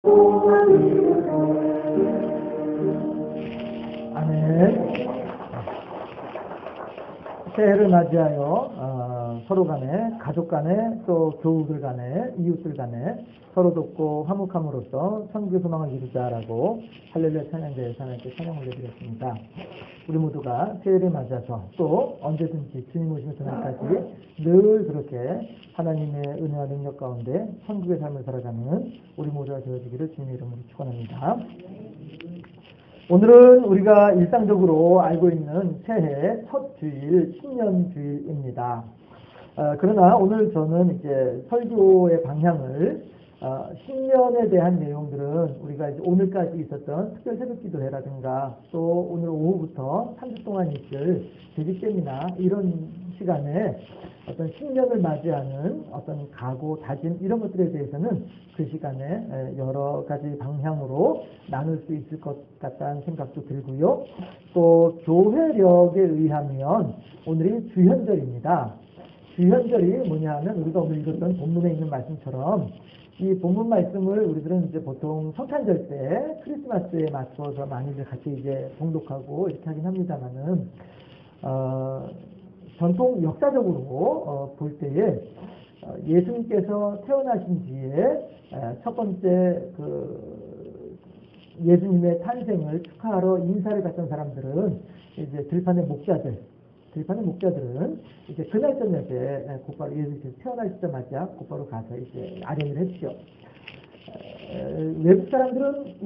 아멘. 새해를 맞이하여 서로 간에, 가족 간에, 또 교우들 간에, 이웃들 간에 서로 돕고 화목함으로써 선교 소망을 이루자라고 할렐루야 찬양대에서 하나님께 찬양을 드렸습니다. 우리 모두가 새해를 맞아서 또 언제든지 주님 오시는 그날까지 늘 그렇게 하나님의 은혜와 능력 가운데 천국의 삶을 살아가는 우리 모두가 되어지기를 주님의 이름으로 축원합니다. 오늘은 우리가 일상적으로 알고 있는 새해 첫 주일, 신년주일입니다. 그러나 오늘 저는 이제 설교의 방향을 신년에 대한 내용들은 우리가 이제 오늘까지 있었던 특별 새벽기도회라든가 또 오늘 오후부터 3주 동안 있을 재직대미나 이런 시간에 어떤 신년을 맞이하는 어떤 각오, 다짐 이런 것들에 대해서는 그 시간에 여러 가지 방향으로 나눌 수 있을 것 같다는 생각도 들고요. 또 교회력에 의하면 오늘이 주현절입니다. 주현절이 뭐냐 하면 우리가 오늘 읽었던 본문에 있는 말씀처럼 이 본문 말씀을 우리들은 이제 보통 성탄절 때 크리스마스에 맞춰서 많이들 같이 이제 봉독하고 이렇게 하긴 합니다만은 전통 역사적으로 볼 때에 예수님께서 태어나신 뒤에 첫 번째 그 예수님의 탄생을 축하하러 인사를 갔던 사람들은 이제 들판의 목자들은 이제 그날 저녁에 곧바로 예수님께서 태어나시자마자 곧바로 가서 이제 아련을 했죠. 외국 사람들은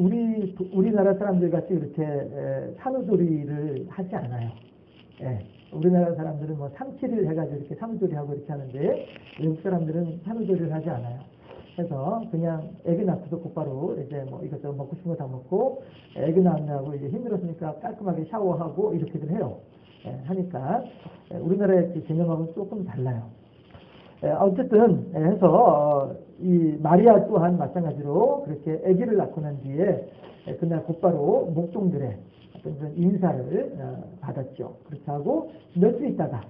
우리나라 사람들 같이 이렇게 산후조리를 하지 않아요. 우리나라 사람들은 뭐 삼치를 해가지고 이렇게 산후조리하고 이렇게 하는데 외국 사람들은 산후조리를 하지 않아요. 그래서 그냥 애기 낳고도 곧바로 이제 뭐 이것저것 먹고 싶은 거 다 먹고 애기 낳느라고 이제 힘들었으니까 깔끔하게 샤워하고 이렇게들 해요. 하니까 우리나라의 그 개념하고는 조금 달라요. 어쨌든 해서 이 마리아 또한 마찬가지로 그렇게 아기를 낳고 난 뒤에 그날 곧바로 목동들의 어떤 그런 인사를 받았죠. 그렇게 하고 며칠 있다가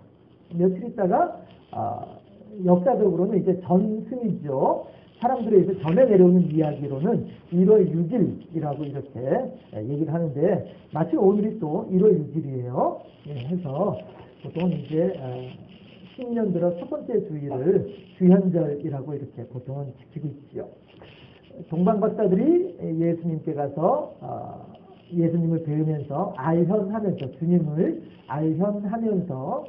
역사적으로는 이제 전승이죠. 사람들에 의해서 전해 내려오는 이야기로는 1월 6일이라고 이렇게 얘기를 하는데 마침 오늘이 또 1월 6일이에요. 해서 보통 이제 신년 들어 첫 번째 주일을 주현절이라고 이렇게 보통은 지키고 있죠. 동방 박사들이 예수님께 가서 예수님을 배우면서 알현하면서 주님을 알현하면서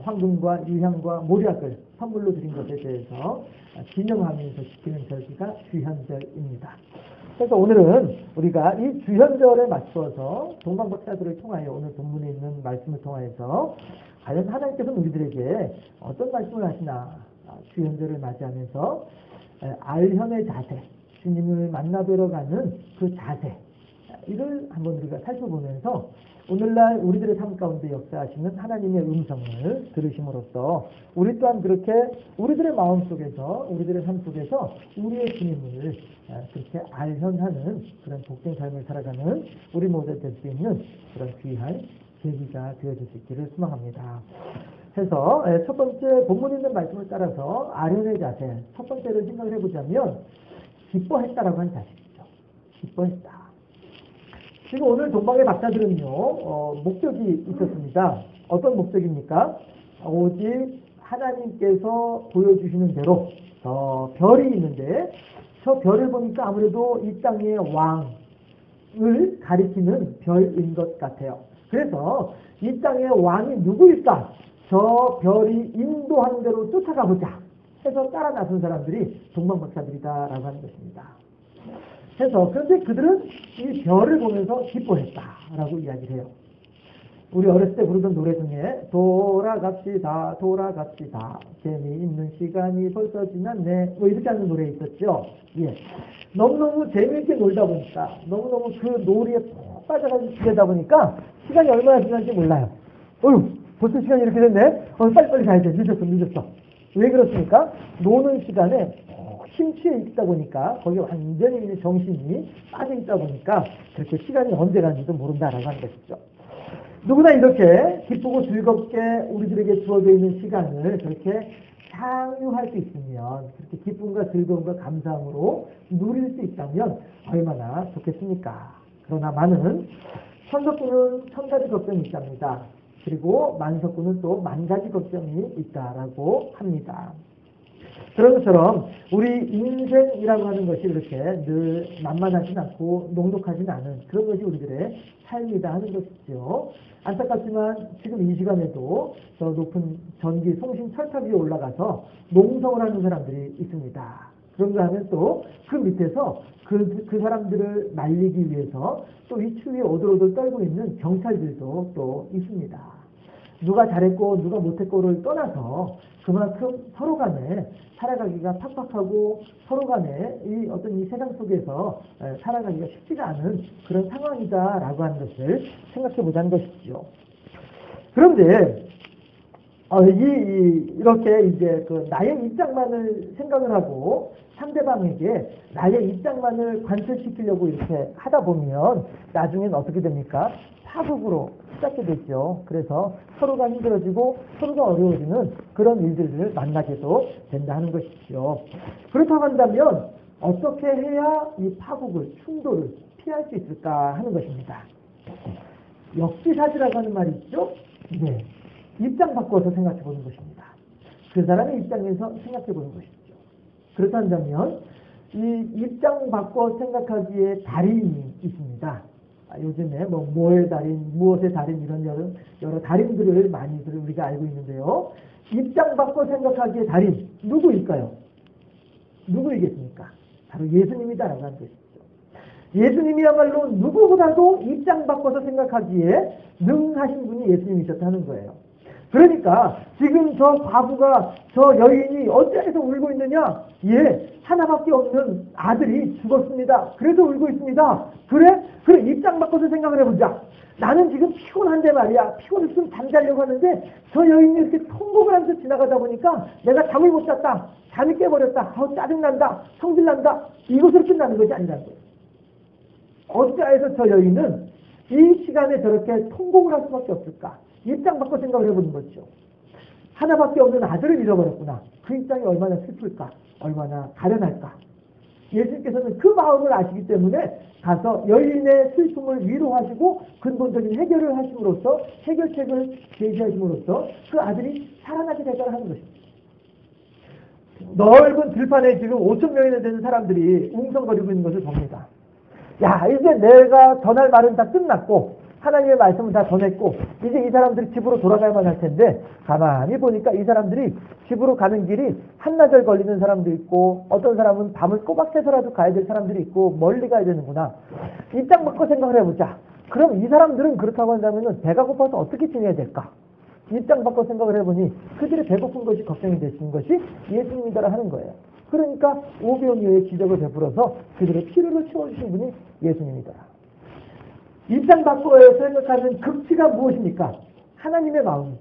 황금과 유향과 모략을 선물로 드린 것에 대해서 기념하면서 지키는 절기가 주현절입니다. 그래서 오늘은 우리가 이 주현절에 맞춰서 동방 박사들을 통하여 오늘 본문에 있는 말씀을 통하여서 과연 하나님께서는 우리들에게 어떤 말씀을 하시나 주현절을 맞이하면서 알현의 자세, 주님을 만나뵈러 가는 그 자세 이를 한번 우리가 살펴보면서 오늘날 우리들의 삶 가운데 역사하시는 하나님의 음성을 들으심으로써 우리 또한 그렇게 우리들의 마음 속에서 우리들의 삶 속에서 우리의 주님을 그렇게 알현하는 그런 복된 삶을 살아가는 우리 모두 될 수 있는 그런 귀한 계기가 되어질 수 있기를 소망합니다. 해서 첫 번째 본문에 있는 말씀을 따라서 알현의 자세 첫 번째를 생각을 해보자면 기뻐했다라고 하는 자세이죠. 기뻐했다. 지금 오늘 동방의 박사들은요 목적이 있었습니다. 어떤 목적입니까? 오직 하나님께서 보여주시는 대로 별이 있는데 저 별을 보니까 아무래도 이 땅의 왕을 가리키는 별인 것 같아요. 그래서 이 땅의 왕이 누구일까? 저 별이 인도하는 대로 쫓아가보자 해서 따라 나선 사람들이 동방 박사들이다라고 하는 것입니다. 해서 그런데 그들은 이 별을 보면서 기뻐했다라고 이야기를 해요. 우리 어렸을 때 부르던 노래 중에 돌아갑시다 재미있는 시간이 벌써 지났네 뭐 이렇게 하는 노래 있었죠. 너무너무 재미있게 놀다 보니까 너무너무 그 놀이에 푹 빠져가지고 지내다 보니까 시간이 얼마나 지났는지 몰라요. 벌써 시간이 이렇게 됐네. 빨리빨리 가야 돼. 늦었어. 왜 그렇습니까? 노는 시간에 심취해 있다 보니까 거기에 완전히 정신이 빠져 있다 보니까 그렇게 시간이 언제 가는지도 모른다라고 하는 것이죠. 누구나 이렇게 기쁘고 즐겁게 우리들에게 주어져 있는 시간을 그렇게 향유할 수 있으면, 그렇게 기쁨과 즐거움과 감사함으로 누릴 수 있다면 얼마나 좋겠습니까? 그러나 많은 천석구는 천 가지 걱정이 있답니다. 그리고 만석구는 또 만 가지 걱정이 있다라고 합니다. 그런 것처럼 우리 인생이라고 하는 것이 그렇게 늘 만만하진 않고 녹록하진 않은 그런 것이 우리들의 삶이다 하는 것이죠. 안타깝지만 지금 이 시간에도 저 높은 전기 송신 철탑 위에 올라가서 농성을 하는 사람들이 있습니다. 그런가 하면 또 그 밑에서 그 사람들을 말리기 위해서 또 이 추위에 오돌오돌 떨고 있는 경찰들도 또 있습니다. 누가 잘했고 누가 못했고를 떠나서 그만큼 서로 간에 살아가기가 팍팍하고 서로 간에 이 어떤 이 세상 속에서 살아가기가 쉽지가 않은 그런 상황이다라고 하는 것을 생각해 보자는 것이죠. 그런데 이렇게 이제 그 나의 입장만을 생각을 하고 상대방에게 나의 입장만을 관철시키려고 이렇게 하다 보면 나중엔 어떻게 됩니까? 파국으로 시작이 됐죠. 그래서 서로가 힘들어지고 서로가 어려워지는 그런 일들을 만나게도 된다 하는 것이죠. 그렇다고 한다면 어떻게 해야 이 파국을, 충돌을 피할 수 있을까 하는 것입니다. 역지사지라고 하는 말이 있죠. 네. 입장 바꿔서 생각해 보는 것입니다. 그 사람의 입장에서 생각해 보는 것이죠. 그렇다면 이 입장 바꿔 생각하기에 달인이 있습니다. 요즘에 뭐의 달인, 무엇의 달인 이런 여러 달인들을 많이들 우리가 알고 있는데요. 입장 바꿔 생각하기에 달인 누구일까요? 누구이겠습니까? 바로 예수님이다라고 하는 것이죠. 예수님이야말로 누구보다도 입장 바꿔서 생각하기에 능하신 분이 예수님이셨다는 거예요. 그러니까 지금 저 과부가, 저 여인이 어째서 울고 있느냐? 하나밖에 없는 아들이 죽었습니다. 그래서 울고 있습니다. 그래 입장 바꿔서 생각을 해보자. 나는 지금 피곤한데 말이야. 피곤해서 좀 잠자려고 하는데 저 여인이 이렇게 통곡을 하면서 지나가다 보니까 내가 잠을 못 잤다. 잠이 깨버렸다. 짜증난다. 성질난다. 이것으로 끝나는 것이 아니라는 거예요. 어찌해서 저 여인은 이 시간에 저렇게 통곡을 할 수밖에 없을까? 입장 바꿔 생각을 해보는 거죠. 하나밖에 없는 아들을 잃어버렸구나. 그 입장이 얼마나 슬플까? 얼마나 가련할까? 예수님께서는 그 마음을 아시기 때문에 가서 여인의 슬픔을 위로하시고 근본적인 해결을 하심으로써 해결책을 제시하심으로써 그 아들이 살아나게 되도록 하는 것입니다. 넓은 들판에 지금 5,000명이나 되는 사람들이 웅성거리고 있는 것을 봅니다. 이제 내가 전할 말은 다 끝났고 하나님의 말씀은 다 전했고 이제 이 사람들이 집으로 돌아가야만 할 텐데 가만히 보니까 이 사람들이 집으로 가는 길이 한나절 걸리는 사람도 있고 어떤 사람은 밤을 꼬박 새서라도 가야 될 사람들이 있고 멀리 가야 되는구나. 입장 바꿔 생각을 해보자. 그럼 이 사람들은 그렇다고 한다면 배가 고파서 어떻게 지내야 될까? 입장 바꿔 생각을 해보니 그들의 배고픈 것이 걱정이 되시는 것이 예수님이다라 하는 거예요. 그러니까 오병이어의 기적을 베풀어서 그들의 필요를 채워주신 분이 예수님이더라. 입장 바꿔서 생각하는 극치가 무엇입니까? 하나님의 마음이죠.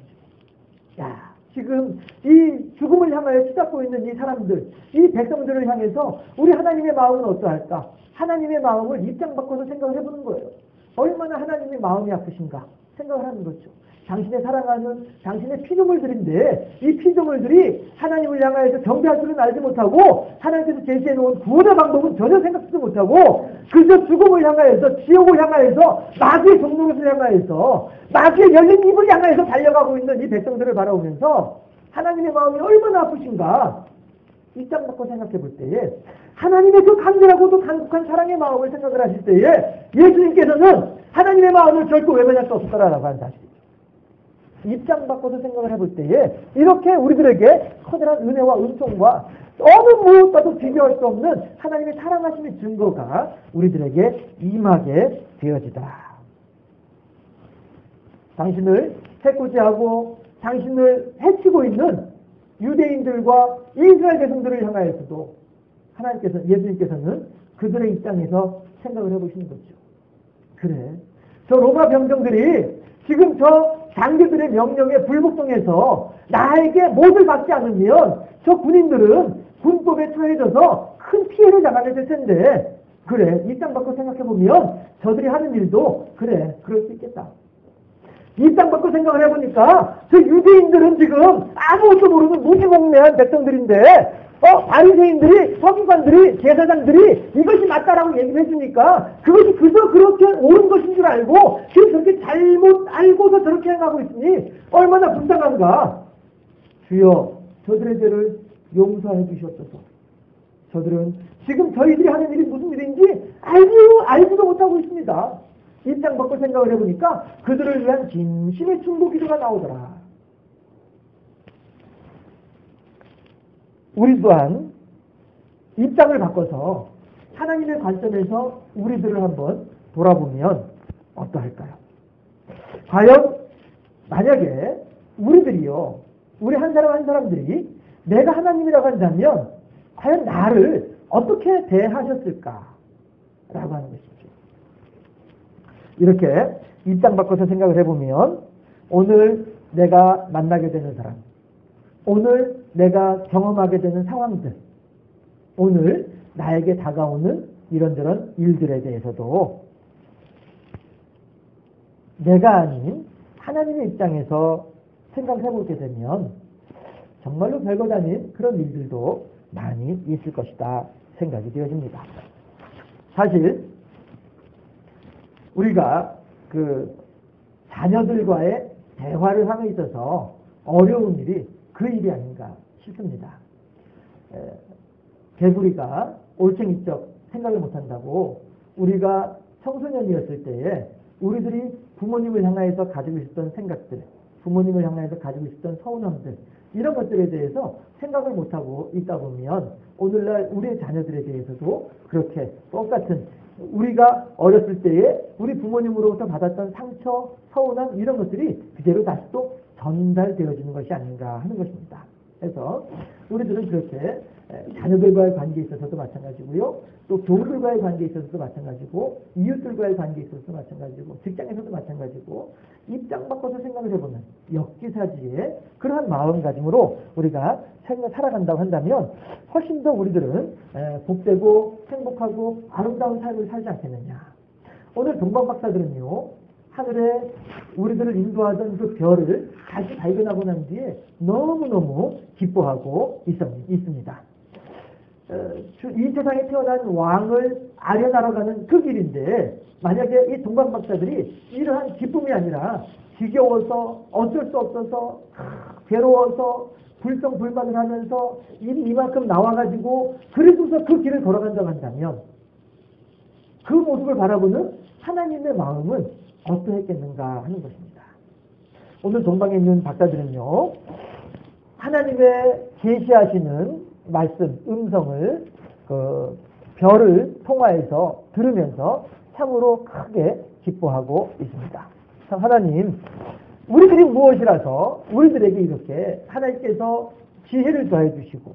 지금 이 죽음을 향하여 치닫고 있는 이 사람들, 이 백성들을 향해서 우리 하나님의 마음은 어떠할까? 하나님의 마음을 입장 바꿔서 생각을 해보는 거예요. 얼마나 하나님의 마음이 아프신가 생각을 하는 거죠. 당신의 사랑하는 당신의 피조물들인데 이 피조물들이 하나님을 향하여서 경배할 줄은 알지 못하고 하나님께서 제시해 놓은 구원의 방법은 전혀 생각지도 못하고 그저 죽음을 향하여서 지옥을 향하여서 마귀의 종로릇을 향하여서 마귀의 열린 입을 향하여서 달려가고 있는 이 백성들을 바라보면서 하나님의 마음이 얼마나 아프신가 입장 바꿔 생각해 볼 때에 하나님의 그 강렬하고도 간곡한 사랑의 마음을 생각을 하실 때에 예수님께서는 하나님의 마음을 결코 외면할 수 없을 거라고 하는 사실. 입장 바꿔서 생각을 해볼 때에 이렇게 우리들에게 커다란 은혜와 은총과 어느 무엇과도 비교할 수 없는 하나님의 사랑하심의 증거가 우리들에게 임하게 되어지더라. 당신을 해코지하고 당신을 해치고 있는 유대인들과 이스라엘 백성들을 향하여서도 하나님께서 예수님께서는 그들의 입장에서 생각을 해보시는 거죠. 그래, 저 로마 병정들이 지금 저 장교들의 명령에 불복종해서 나에게 못을 받지 않으면 저 군인들은 군법에 처해져서 큰 피해를 당하게 될 텐데 입장 바꿔 생각해보면 저들이 하는 일도 그럴 수 있겠다. 입장 바꿔 생각을 해보니까 저 유대인들은 지금 아무것도 모르는 무지몽매한 백성들인데 바리새인들이, 서기관들이, 제사장들이 이것이 맞다라고 얘기를 해주니까 그것이 그저 그렇게 옳은 것인 줄 알고 지금 그렇게 잘못 알고서 저렇게 행하고 있으니 얼마나 불쌍한가. 주여 저들의 죄를 용서해 주시옵소서. 저들은 지금 저희들이 하는 일이 무슨 일인지 알지도 못하고 있습니다. 입장 바꿔 생각을 해보니까 그들을 위한 진심의 충고 기도가 나오더라. 우리 또한 입장을 바꿔서 하나님의 관점에서 우리들을 한번 돌아보면 어떠할까요? 과연 만약에 우리들이요, 우리 한 사람 한 사람들이 내가 하나님이라고 한다면 과연 나를 어떻게 대하셨을까? 라고 하는 것이죠. 이렇게 입장 바꿔서 생각을 해보면 오늘 내가 만나게 되는 사람, 오늘 내가 경험하게 되는 상황들, 오늘 나에게 다가오는 이런저런 일들에 대해서도 내가 아닌 하나님의 입장에서 생각해 보게 되면 정말로 별것 아닌 그런 일들도 많이 있을 것이다 생각이 되어집니다. 사실 우리가 그 자녀들과의 대화를 함에 있어서 어려운 일이 그 일이 아닌가 싶습니다. 개구리가 올챙이적 생각을 못한다고 우리가 청소년이었을 때에 우리들이 부모님을 향하여서 가지고 있었던 생각들, 부모님을 향하여서 가지고 있었던 서운함들, 이런 것들에 대해서 생각을 못하고 있다 보면 오늘날 우리의 자녀들에 대해서도 그렇게 똑같은 우리가 어렸을 때에 우리 부모님으로부터 받았던 상처, 서운함 이런 것들이 그대로 다시 또 전달되어지는 것이 아닌가 하는 것입니다. 그래서 우리들은 그렇게 자녀들과의 관계에 있어서도 마찬가지고요. 또 교우들과의 관계에 있어서도 마찬가지고 이웃들과의 관계에 있어서도 마찬가지고 직장에서도 마찬가지고 입장 바꿔서 생각을 해보면 역지사지의 그러한 마음가짐으로 우리가 살아간다고 한다면 훨씬 더 우리들은 복되고 행복하고 아름다운 삶을 살지 않겠느냐. 오늘 동방박사들은요. 하늘에 우리들을 인도하던 그 별을 다시 발견하고 난 뒤에 너무너무 기뻐하고 있습니다. 이 세상에 태어난 왕을 아련하러 가는 그 길인데 만약에 이 동방박사들이 이러한 기쁨이 아니라 지겨워서 어쩔 수 없어서 괴로워서 불평불만을 하면서 일이 이만큼 나와가지고 그래서 그 길을 걸어간다고 한다면 그 모습을 바라보는 하나님의 마음은 어떠했겠는가 하는 것입니다. 오늘 동방에 있는 박사들은요, 하나님의 계시하시는 말씀, 음성을 별을 통하여서 들으면서 참으로 크게 기뻐하고 있습니다. 참 하나님, 우리들이 무엇이라서 우리들에게 이렇게 하나님께서 지혜를 더해 주시고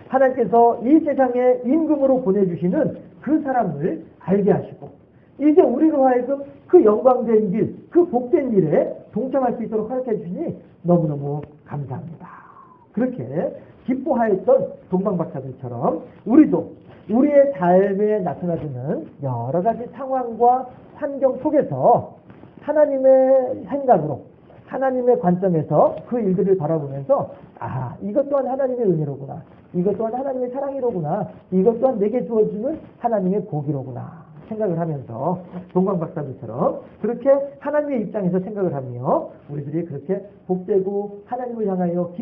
하나님께서 이 세상에 임금으로 보내주시는 그 사람을 알게 하시고 이제 우리로 하여금 그 영광된 길, 그 복된 일에 동참할 수 있도록 허락해 주시니 너무너무 감사합니다. 그렇게 기뻐하였던 동방박사들처럼 우리도 우리의 삶에 나타나주는 여러 가지 상황과 환경 속에서 하나님의 생각으로 하나님의 관점에서 그 일들을 바라보면서 이것 또한 하나님의 은혜로구나. 이것 또한 하나님의 사랑이로구나. 이것 또한 내게 주어주는 하나님의 복이로구나. 생각을 하면서 동방박사들처럼 그렇게 하나님의 입장에서 생각을 하며 우리들이 그렇게 복되고 하나님을 향하여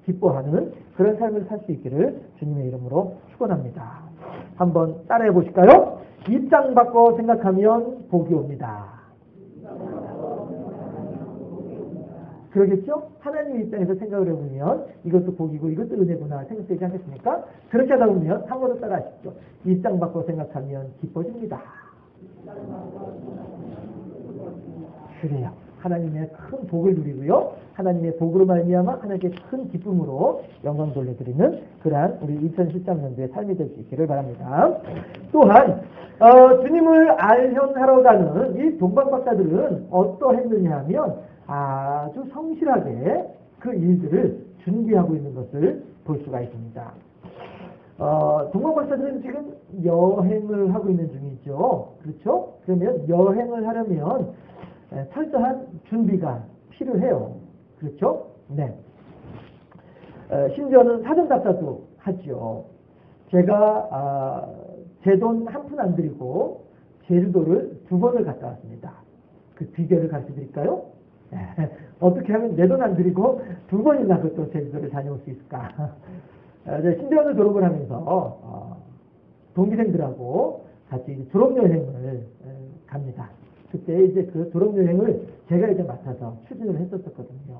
기뻐하는 그런 삶을 살 수 있기를 주님의 이름으로 축원합니다. 한번 따라해 보실까요? 입장 바꿔 생각하면 복이 옵니다. 그러겠죠? 하나님의 입장에서 생각을 해보면 이것도 복이고 이것도 은혜구나 생각되지 않겠습니까? 그렇게 하다 보면 한 번도 따라하십시오. 입장 바꿔 생각하면 기뻐집니다. 그래요. 하나님의 큰 복을 누리고요. 하나님의 복으로 말미암아 하나님께 큰 기쁨으로 영광 돌려드리는 그러한 우리 2013년도의 삶이 될 수 있기를 바랍니다. 또한 주님을 알현하러 가는 이 동방박사들은 어떠했느냐 하면 아주 성실하게 그 일들을 준비하고 있는 것을 볼 수가 있습니다. 동방박사들은 지금 여행을 하고 있는 중이죠. 그렇죠? 그러면 여행을 하려면 철저한 준비가 필요해요. 그렇죠? 네. 심지어는 사전답사도 하죠. 제가 제 돈 한 푼 안 들이고 제주도를 2번을 갔다 왔습니다. 그 비결을 가르쳐 드릴까요? 어떻게 하면 내 돈 안 들이고 2번이나 또 제주도를 다녀올 수 있을까? 신대원을 졸업을 하면서 동기생들하고 같이 졸업여행을 갑니다. 그때 이제 그 졸업여행을 제가 이제 맡아서 추진을 했었거든요.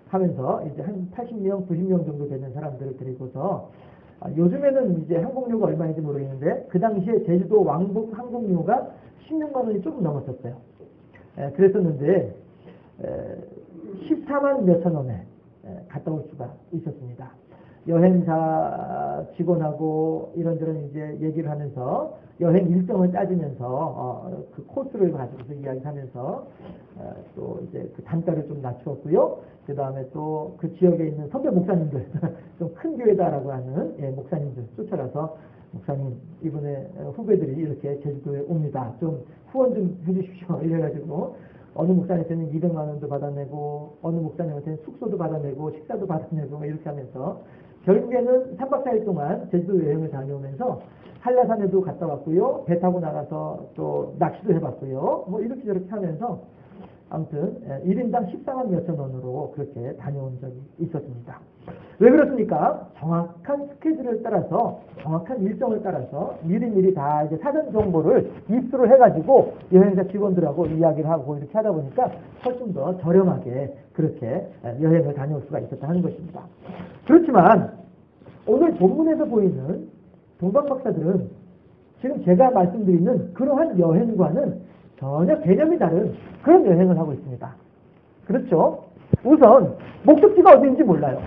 하면서 이제 한 80명, 90명 정도 되는 사람들을 데리고서 요즘에는 이제 항공료가 얼마인지 모르겠는데 그 당시에 제주도 왕복 항공료가 16만 원이 조금 넘었었어요. 그랬었는데 14만 몇천 원에 갔다 올 수가 있었습니다. 여행사 직원하고 이런저런 이제 얘기를 하면서 여행 일정을 따지면서 그 코스를 가지고서 이야기하면서 또 이제 그 단가를 좀 낮추었고요. 그 다음에 또 그 지역에 있는 선배 목사님들 좀 큰 교회다라고 하는 목사님들 쫓아가서 목사님 이번에 후배들이 이렇게 제주도에 옵니다. 좀 후원 좀 해주십시오. 이래가지고 어느 목사님한테는 200만 원도 받아내고 어느 목사님한테는 숙소도 받아내고 식사도 받아내고 이렇게 하면서 결국에는 3박 4일 동안 제주도 여행을 다녀오면서 한라산에도 갔다 왔고요. 배 타고 나가서 또 낚시도 해봤고요. 뭐 이렇게 저렇게 하면서 아무튼 1인당 14만 몇천 원으로 그렇게 다녀온 적이 있었습니다. 왜 그렇습니까? 정확한 스케줄을 따라서 정확한 일정을 따라서 미리미리 다 이제 사전 정보를 입수를 해가지고 여행사 직원들하고 이야기를 하고 이렇게 하다 보니까 훨씬 더 저렴하게 그렇게 여행을 다녀올 수가 있었다 하는 것입니다. 그렇지만 오늘 본문에서 보이는 동방박사들은 지금 제가 말씀드리는 그러한 여행과는 전혀 개념이 다른 그런 여행을 하고 있습니다. 그렇죠? 우선 목적지가 어디인지 몰라요.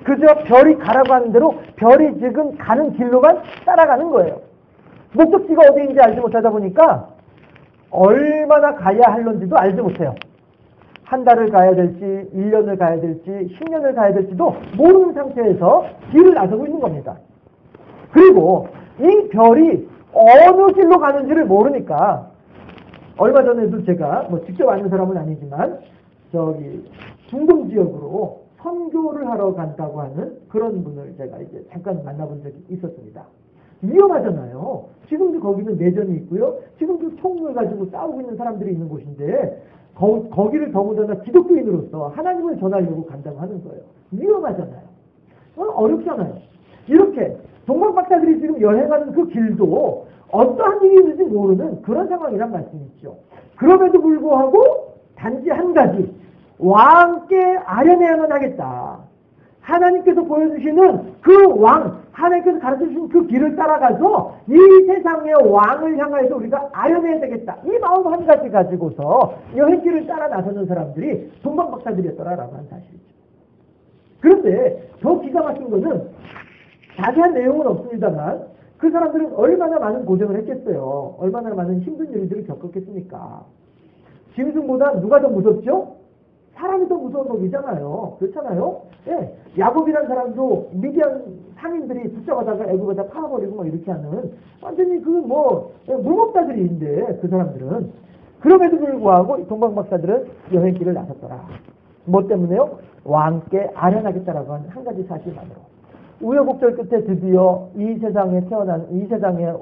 그저 별이 가라고 하는 대로 별이 지금 가는 길로만 따라가는 거예요. 목적지가 어디인지 알지 못하다 보니까 얼마나 가야 할런지도 알지 못해요. 한 달을 가야 될지 1년을 가야 될지 10년을 가야 될지도 모르는 상태에서 길을 나서고 있는 겁니다. 그리고 이 별이 어느 길로 가는지를 모르니까 얼마 전에도 제가 뭐 직접 아는 사람은 아니지만 저기 중동 지역으로 선교를 하러 간다고 하는 그런 분을 제가 이제 잠깐 만나본 적이 있었습니다. 위험하잖아요. 지금도 거기는 내전이 있고요. 지금도 총을 가지고 싸우고 있는 사람들이 있는 곳인데 거기를 더군다나 기독교인으로서 하나님을 전하려고 간다고 하는 거예요. 위험하잖아요. 어렵잖아요. 이렇게 동방박사들이 지금 여행하는 그 길도 어떠한 일이 있는지 모르는 그런 상황이란 말씀이죠. 그럼에도 불구하고 단지 한 가지 왕께 아련해야만 하겠다. 하나님께서 보여주시는 그 왕, 하나님께서 가르쳐주신 그 길을 따라가서 이 세상의 왕을 향해서 우리가 아련해야 되겠다. 이 마음 한 가지 가지고서 여행길을 따라 나서는 사람들이 동방박사들이었더라라고 하는 사실이죠. 그런데 더 기가 막힌 것은 자세한 내용은 없습니다만 그 사람들은 얼마나 많은 고생을 했겠어요. 얼마나 많은 힘든 일들을 겪었겠습니까? 짐승보다 누가 더 무섭죠? 사람이 더 무서운 놈이잖아요. 그렇잖아요? 예. 야곱이라는 사람도 미디안 상인들이 붙잡아다가 애굽에다 팔아버리고 뭐 이렇게 하는 완전히 그 물먹다들인데 그 사람들은 그럼에도 불구하고 동방박사들은 여행길을 나섰더라. 뭐 때문에요? 왕께 아련하겠다라고 하는 한 가지 사실만으로. 우여곡절 끝에 드디어 이 세상에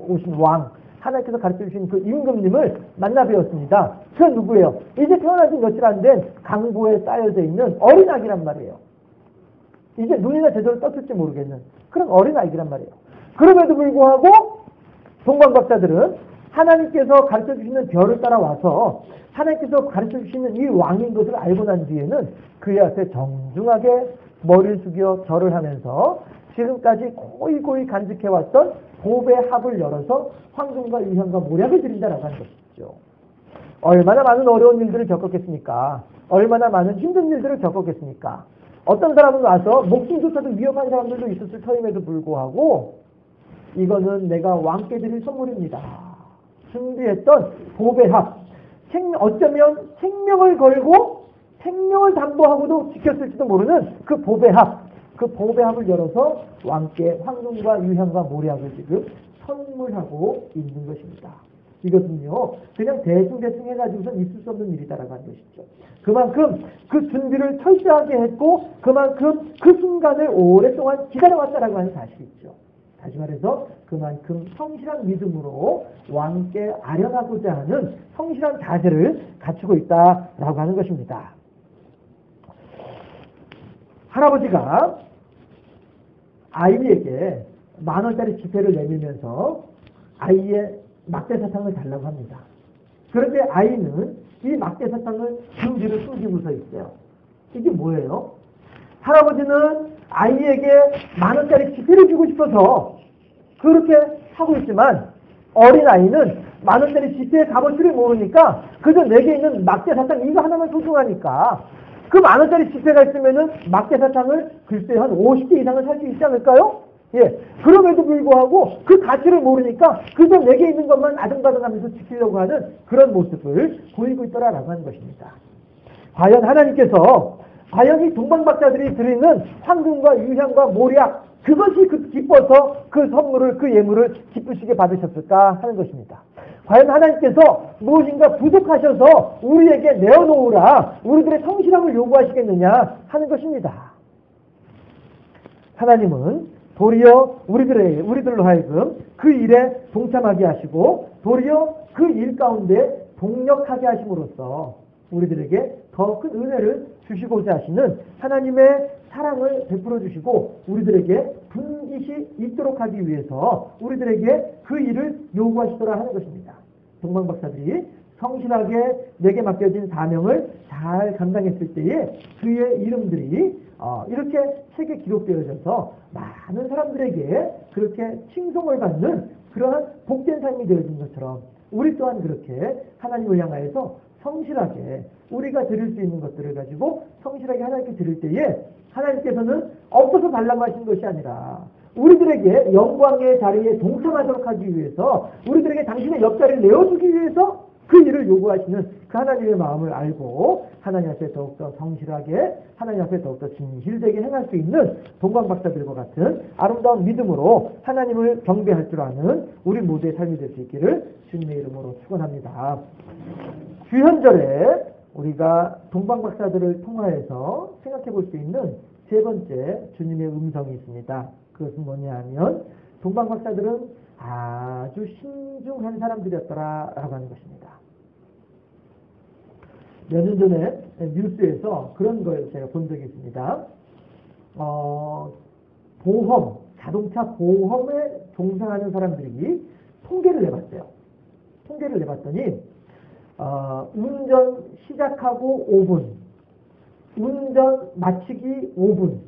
오신 왕, 하나님께서 가르쳐주신 그 임금님을 만나 뵈었습니다. 그 누구예요? 이제 태어난 지 며칠 안 된 강보에 쌓여져 있는 어린아기란 말이에요. 이제 눈이나 제대로 떴을지 모르겠는 그런 어린아기란 말이에요. 그럼에도 불구하고 동방박사들은 하나님께서 가르쳐주시는 별을 따라와서 하나님께서 가르쳐주시는 이 왕인 것을 알고 난 뒤에는 그의 앞에 정중하게 머리를 숙여 절을 하면서 지금까지 고이고이 간직해왔던 보배 합을 열어서 황금과 유향과 모략을 드린다라고 하는 것이죠. 얼마나 많은 어려운 일들을 겪었겠습니까? 얼마나 많은 힘든 일들을 겪었겠습니까? 어떤 사람은 와서 목숨조차도 위험한 사람들도 있었을 터임에도 불구하고 이거는 내가 왕께 드릴 선물입니다. 준비했던 보배합, 어쩌면 생명을 걸고 생명을 담보하고도 지켰을지도 모르는 그 보배합을 열어서 왕께 황금과 유향과 모략을 지금 선물하고 있는 것입니다. 이것은요, 그냥 대충 해가지고선 있을 수 없는 일이다라고 하는 것이죠. 그만큼 그 준비를 철저하게 했고, 그만큼 그 순간을 오랫동안 기다려왔다라고 하는 사실이죠. 다시 말해서 그만큼 성실한 믿음으로 왕께 아련하고자 하는 성실한 자세를 갖추고 있다라고 하는 것입니다. 할아버지가 아이에게 10,000원짜리 지폐를 내밀면서 아이의 막대사탕을 달라고 합니다. 그런데 아이는 이 막대사탕을 중지를 숨기고서 있어요. 이게 뭐예요? 할아버지는 아이에게 10,000원짜리 지폐를 주고 싶어서 그렇게 하고 있지만 어린아이는 10,000원짜리 지폐의 값어치를 모르니까 그저 내게 있는 막대사탕 이거 하나만 소중하니까 그 10,000원짜리 지폐가 있으면은 막대사탕을 글쎄 한 50개 이상을 살 수 있지 않을까요? 예. 그럼에도 불구하고 그 가치를 모르니까 그저 내게 있는 것만 아등바등하면서 지키려고 하는 그런 모습을 보이고 있더라라고 하는 것입니다. 과연 하나님께서 과연 이 동방박사들이 드리는 황금과 유향과 모략 그것이 기뻐서 그 선물을 그 예물을 기쁘시게 받으셨을까 하는 것입니다. 과연 하나님께서 무엇인가 부족하셔서 우리에게 내어놓으라 우리들의 성실함을 요구하시겠느냐 하는 것입니다. 하나님은 도리어 우리들로 하여금 그 일에 동참하게 하시고 도리어 그 일 가운데 동력하게 하심으로써 우리들에게 더 큰 은혜를 주시고자 하시는 하나님의 사랑을 베풀어 주시고 우리들에게 분깃이 있도록 하기 위해서 우리들에게 그 일을 요구하시더라 하는 것입니다. 동방박사들이 성실하게 내게 맡겨진 사명을 잘 감당했을 때에 그의 이름들이 이렇게 책에 기록되어져서 많은 사람들에게 그렇게 칭송을 받는 그러한 복된 삶이 되어진 것처럼 우리 또한 그렇게 하나님을 향하여서 성실하게 우리가 드릴 수 있는 것들을 가지고 성실하게 하나님께 드릴 때에 하나님께서는 없어서 달라고 하신 것이 아니라 우리들에게 영광의 자리에 동참하도록 하기 위해서 우리들에게 당신의 옆자리를 내어주기 위해서 그 일을 요구하시는 그 하나님의 마음을 알고 하나님 앞에 더욱더 성실하게 하나님 앞에 더욱더 진실되게 행할 수 있는 동방박사들과 같은 아름다운 믿음으로 하나님을 경배할 줄 아는 우리 모두의 삶이 될 수 있기를 주님의 이름으로 축원합니다. 주현절에 우리가 동방박사들을 통하여서 생각해 볼 수 있는 세 번째 주님의 음성이 있습니다. 그것은 뭐냐 하면 동방박사들은 아주 신중한 사람들이었더라라고 하는 것입니다. 몇 년 전에 뉴스에서 그런 걸 제가 본 적이 있습니다. 자동차 보험에 종사하는 사람들이 통계를 내봤어요. 통계를 내봤더니 운전 시작하고 5분, 운전 마치기 5분,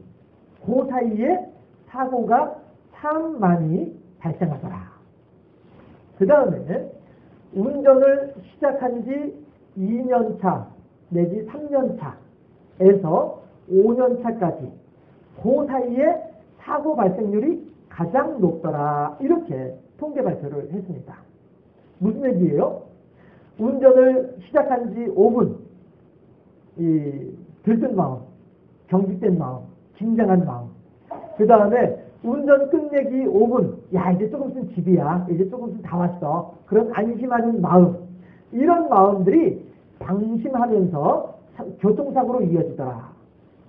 그 사이에 사고가 참 많이 발생하더라. 그 다음에 운전을 시작한 지 2년 차 내지 3년 차에서 5년 차까지 그 사이에 사고 발생률이 가장 높더라. 이렇게 통계 발표를 했습니다. 무슨 얘기예요? 운전을 시작한 지 5분 들뜬 마음, 경직된 마음, 긴장한 마음 그 다음에 운전 끝내기 5분 야 이제 조금 있으면 집이야 이제 조금 있으면 다 왔어 그런 안심하는 마음 이런 마음들이 방심하면서 교통사고로 이어지더라.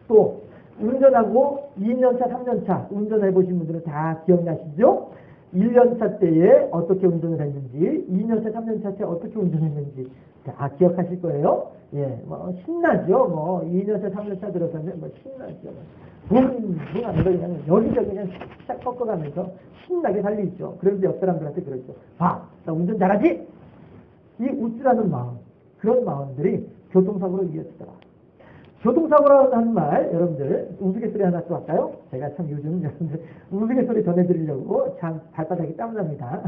또 운전하고 2년차 3년차 운전해보신 분들은 다 기억나시죠? 1년차 때에 어떻게 운전을 했는지 2년차 3년차 때 어떻게 운전했는지 다 기억하실 거예요. 예, 뭐 신나죠. 2년차 3년차 들어서면 신나죠. 붕붕 안 그냥 여기저기 그냥 싹 꺾어가면서 신나게 달리죠. 그런데 옆 사람들한테 그러죠. 봐, 나 운전 잘하지? 이 웃으라는 마음, 그런 마음들이 교통사고로 이어지더라. 교통사고라는 하는 말, 여러분들 우스갯소리 하나 또 할까요? 제가 참 요즘 여러분들 우스갯소리 전해드리려고 참 발바닥이 땀납니다.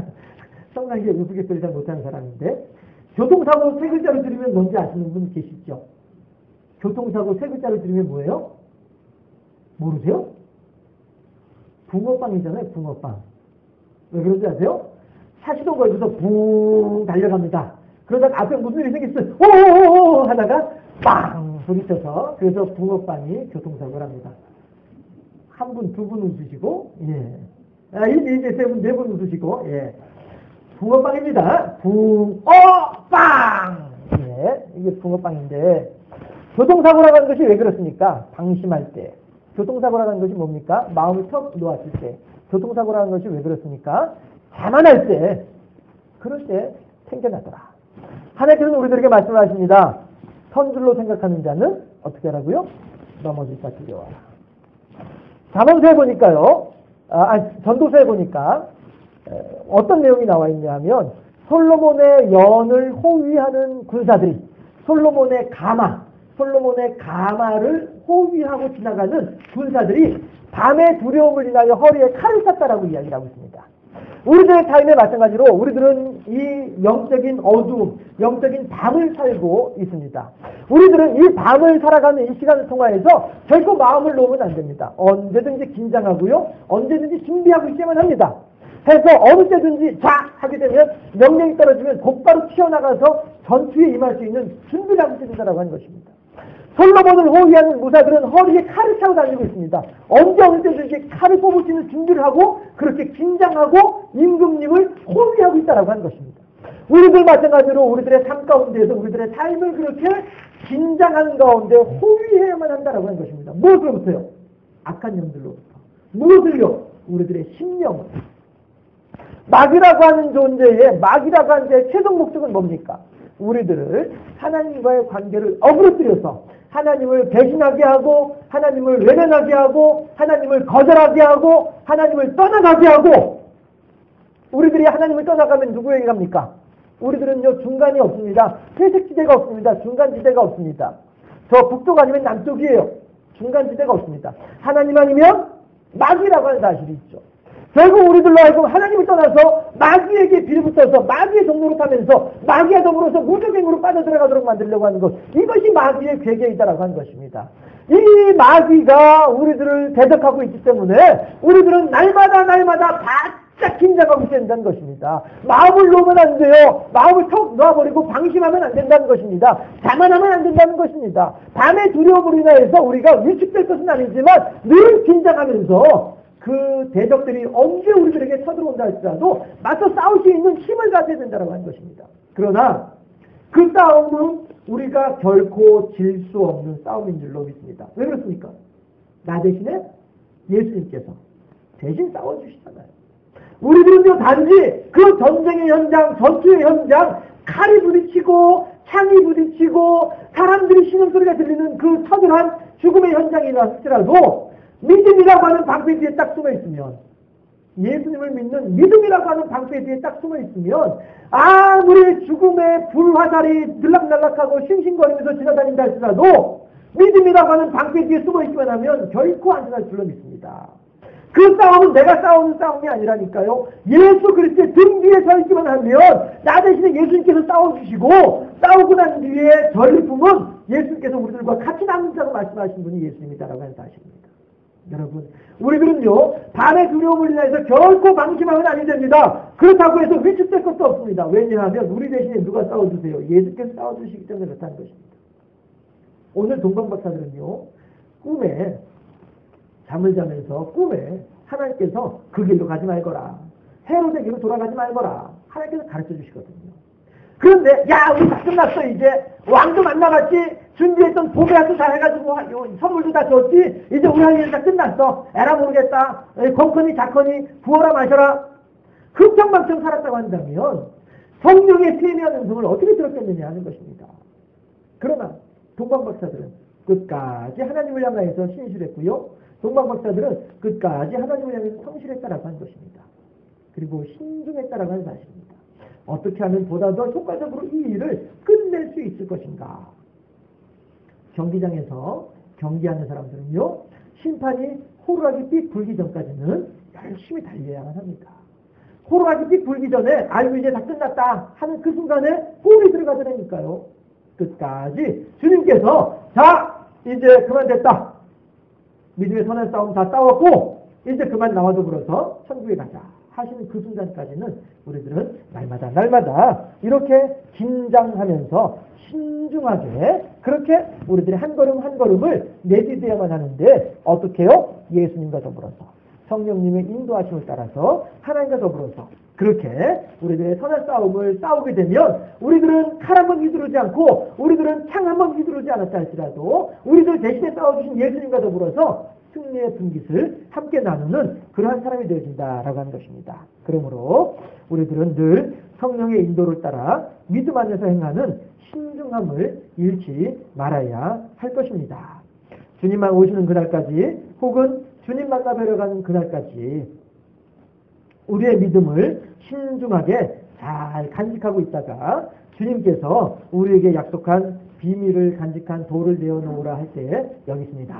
성난기에 우스갯소리 잘 못하는 사람인데 교통사고 세 글자를 들으면 뭔지 아시는 분 계시죠? 교통사고 세 글자를 들으면 뭐예요? 모르세요? 붕어빵이잖아요. 붕어빵. 왜 그런지 아세요? 사시동 걸고서 붕 달려갑니다. 그러다가 앞에 무슨 일이 생겼어요. 오오오오 하다가 빵 소리쳐서 그래서 붕어빵이 교통사고를 합니다. 한 분, 두 분 웃으시고 예. 이제 세 분, 네 분 웃으시고 예. 붕어빵입니다. 붕어빵! 예, 이게 붕어빵인데, 교통사고라고 하는 것이 왜 그렇습니까? 방심할 때. 교통사고라는 것이 뭡니까? 마음을 턱 놓았을 때. 교통사고라는 것이 왜 그렇습니까? 자만할 때. 그럴 때 생겨나더라. 하나님께서는 우리들에게 말씀하십니다. 선줄로 생각하는 자는 어떻게 하라고요? 넘어질까 두려워라. 잠언서에 보니까요. 전도서에 보니까 어떤 내용이 나와 있냐 하면 솔로몬의 연을 호위하는 군사들이 솔로몬의 가마를 호위하고 지나가는 군사들이 밤의 두려움을 인하여 허리에 칼을 찼다라고 이야기를 하고 있습니다. 우리들의 삶에 마찬가지로 우리들은 이 영적인 어두움, 영적인 밤을 살고 있습니다. 우리들은 이 밤을 살아가는 이 시간을 통하여서 결코 마음을 놓으면 안 됩니다. 언제든지 긴장하고요. 언제든지 준비하고 있어야만 합니다. 해서 어느 때든지 자! 하게 되면 명령이 떨어지면 곧바로 튀어나가서 전투에 임할 수 있는 준비를 하고 있어야 된다고 하는 것입니다. 솔로몬을 호위하는 무사들은 허리에 칼을 차고 다니고 있습니다. 언제 어느 때든지 칼을 뽑을 수 있는 준비를 하고 그렇게 긴장하고 임금님을 호위하고 있다고 하는 것입니다. 우리들 마찬가지로 우리들의 삶 가운데에서 우리들의 삶을 그렇게 긴장하는 가운데 호위해야만 한다고 하는 것입니다. 무엇으로부터요? 악한 영들로부터. 무엇을요? 우리들의 심령을. 마귀라고 하는 존재의 최종 목적은 뭡니까? 우리들을 하나님과의 관계를 어그러뜨려서 하나님을 배신하게 하고 하나님을 외면하게 하고 하나님을 거절하게 하고 하나님을 떠나가게 하고 우리들이 하나님을 떠나가면 누구에게 갑니까? 우리들은요 중간이 없습니다. 회색지대가 없습니다. 중간지대가 없습니다. 저 북쪽 아니면 남쪽이에요. 중간지대가 없습니다. 하나님 아니면 마귀라고 하는 사실이 있죠. 결국 우리들로 하여금 하나님을 떠나서 마귀에게 빌붙어서 마귀의 종로로 타면서 마귀와 더불어서 무적행으로 빠져들어가도록 만들려고 하는 것, 이것이 마귀의 괴계이다라고 하는 것입니다. 이 마귀가 우리들을 대적하고 있기 때문에 우리들은 날마다 바짝 긴장하고 있어야 된다는 것입니다. 마음을 놓으면 안 돼요. 마음을 턱 놔버리고 방심하면 안 된다는 것입니다. 자만하면 안 된다는 것입니다. 밤의 두려움으로 인하여서 우리가 위축될 것은 아니지만 늘 긴장하면서 그 대적들이 언제 우리들에게 쳐들어온다 할지라도 맞서 싸울 수 있는 힘을 가져야 된다고 하는 것입니다. 그러나 그 싸움은 우리가 결코 질 수 없는 싸움인 줄로 믿습니다. 왜 그렇습니까? 나 대신에 예수님께서 대신 싸워주시잖아요. 우리들은요 단지 그 전쟁의 현장, 전투의 현장, 칼이 부딪히고 창이 부딪히고 사람들이 신음소리가 들리는 그 처절한 죽음의 현장이라 할지라도 믿음이라고 하는 방패 뒤에 딱 숨어 있으면, 예수님을 믿는 믿음이라고 하는 방패 뒤에 딱 숨어 있으면 아무리 죽음의 불화살이 들락날락하고 싱싱거리면서 지나다닌다 할지라도 믿음이라고 하는 방패 뒤에 숨어 있기만 하면 결코 안전할 줄로 믿습니다. 그 싸움은 내가 싸우는 싸움이 아니라니까요. 예수 그리스도의 등 뒤에 서 있기만 하면 나 대신에 예수님께서 싸워주시고 싸우고 난 뒤에 전리품은 예수님께서 우리들과 같이 남는다고 말씀하신 분이 예수님이다라고 하는 사실입니다. 여러분, 우리들은요 밤의 두려움을 인해서 결코 방심하면 아니 됩니다. 그렇다고 해서 위축될 것도 없습니다. 왜냐하면 우리 대신에 누가 싸워주세요? 예수께서 싸워주시기 때문에 그렇다는 것입니다. 오늘 동방박사들은요 꿈에 잠을 자면서 꿈에 하나님께서 그 길로 가지 말거라, 헤로데 길로 돌아가지 말거라 하나님께서 가르쳐 주시거든요. 그런데 야 우리 다 끝났어, 이제 왕도 만나봤지, 준비했던 보배도 다 해가지고 선물도 다 줬지, 이제 우리 할 일 다 끝났어, 에라 모르겠다, 건커니 자커니 부어라 마셔라, 흥청망청 살았다고 한다면 성령의 세미한 음성을 어떻게 들었겠느냐 하는 것입니다. 그러나 동방박사들은 끝까지 하나님을 향하여서 신실했고요, 동방박사들은 끝까지 하나님을 향해서 성실했다라고 하는 것입니다. 그리고 신중했다라고 하는 사실입니다. 어떻게 하면 보다 더 효과적으로 이 일을 끝낼 수 있을 것인가. 경기장에서 경기하는 사람들은요 심판이 호루라기 삑 불기 전까지는 열심히 달려야만 합니다. 호루라기 삑 불기 전에 아이고 이제 다 끝났다 하는 그 순간에 골이 들어가더라니까요. 끝까지 주님께서 자 이제 그만 됐다, 믿음의 선한 싸움 다 싸웠고 이제 그만 나와 더불어서 천국에 가자 하시는 그 순간까지는 우리들은 날마다 이렇게 긴장하면서 신중하게 그렇게 우리들이 한 걸음 한 걸음을 내디뎌야만 하는데, 어떻게 해요? 예수님과 더불어서 성령님의 인도하심을 따라서 하나님과 더불어서 그렇게 우리들의 선한 싸움을 싸우게 되면 우리들은 칼 한 번 휘두르지 않고 우리들은 창 한 번 휘두르지 않았다 할지라도 우리들 대신에 싸워주신 예수님과 더불어서 승리의 분깃을 함께 나누는 그러한 사람이 되어진다라고 하는 것입니다. 그러므로 우리들은 늘 성령의 인도를 따라 믿음 안에서 행하는 신중함을 잃지 말아야 할 것입니다. 주님만 오시는 그날까지 혹은 주님 만나 뵈러 가는 그날까지 우리의 믿음을 신중하게 잘 간직하고 있다가 주님께서 우리에게 약속한 비밀을 간직한 돌을 내어놓으라 할 때 여기 있습니다.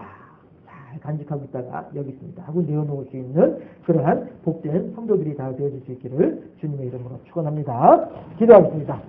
잘 간직하고 있다가 여기 있습니다 하고 내어놓을 수 있는 그러한 복된 성도들이 다 되어질 수 있기를 주님의 이름으로 축원합니다. 기도하겠습니다.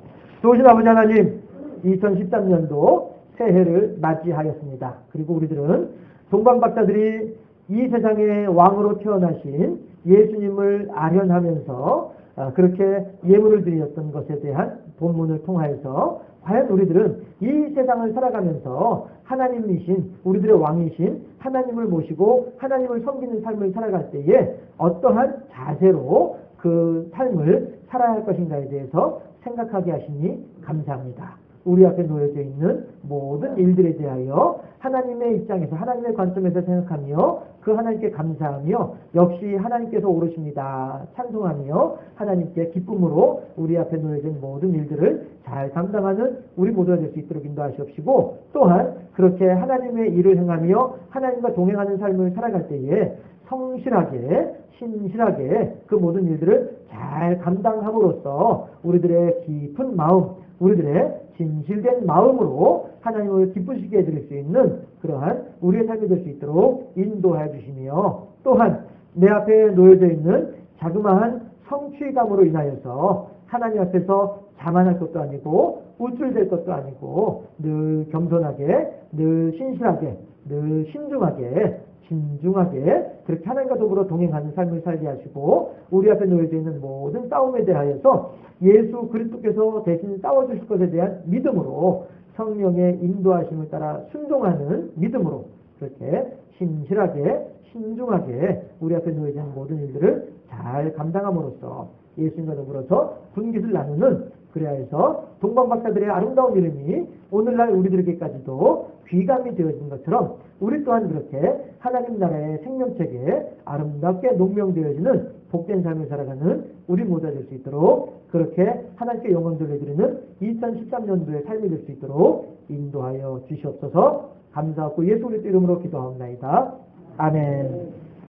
좋으신 아버지 하나님, 2013년도 새해를 맞이하였습니다. 그리고 우리들은 동방박사들이 이 세상의 왕으로 태어나신 예수님을 아련하면서 그렇게 예물을 드렸던 것에 대한 본문을 통하여서 과연 우리들은 이 세상을 살아가면서 하나님이신 우리들의 왕이신 하나님을 모시고 하나님을 섬기는 삶을 살아갈 때에 어떠한 자세로 그 삶을 살아야 할 것인가에 대해서 생각하게 하시니 감사합니다. 우리 앞에 놓여져 있는 모든 일들에 대하여 하나님의 입장에서 하나님의 관점에서 생각하며 그 하나님께 감사하며 역시 하나님께서 오르십니다 찬송하며 하나님께 기쁨으로 우리 앞에 놓여진 모든 일들을 잘 감당하는 우리 모두가 될 수 있도록 인도하시옵시고 또한 그렇게 하나님의 일을 행하며 하나님과 동행하는 삶을 살아갈 때에 성실하게 신실하게 그 모든 일들을 잘 감당함으로써 우리들의 깊은 마음 우리들의 진실된 마음으로 하나님을 기쁘시게 해드릴 수 있는 그러한 우리의 삶이 될 수 있도록 인도해 주시며 또한 내 앞에 놓여져 있는 자그마한 성취감으로 인하여서 하나님 앞에서 자만할 것도 아니고 우쭐될 것도 아니고 늘 겸손하게 늘 신실하게 늘 신중하게 진중하게 그렇게 하나님과 더불어 동행하는 삶을 살게 하시고 우리 앞에 놓여져 있는 모든 싸움에 대하여서 예수 그리스도께서 대신 싸워주실 것에 대한 믿음으로 성령의 인도하심을 따라 순종하는 믿음으로 그렇게 신실하게 신중하게 우리 앞에 놓여져 있는 모든 일들을 잘 감당함으로써 예수님과 더불어서 분깃을 나누는 그래야해서 동방박사들의 아름다운 이름이 오늘날 우리들에게까지도 귀감이 되어진 것처럼 우리 또한 그렇게 하나님 나라의 생명책에 아름답게 농명되어지는 복된 삶을 살아가는 우리 모두가 될 수 있도록 그렇게 하나님께 영광 돌려드리는 2013년도의 삶이 될 수 있도록 인도하여 주시옵소서. 감사하고 예수 그리스도 이름으로 기도하옵나이다. 아멘.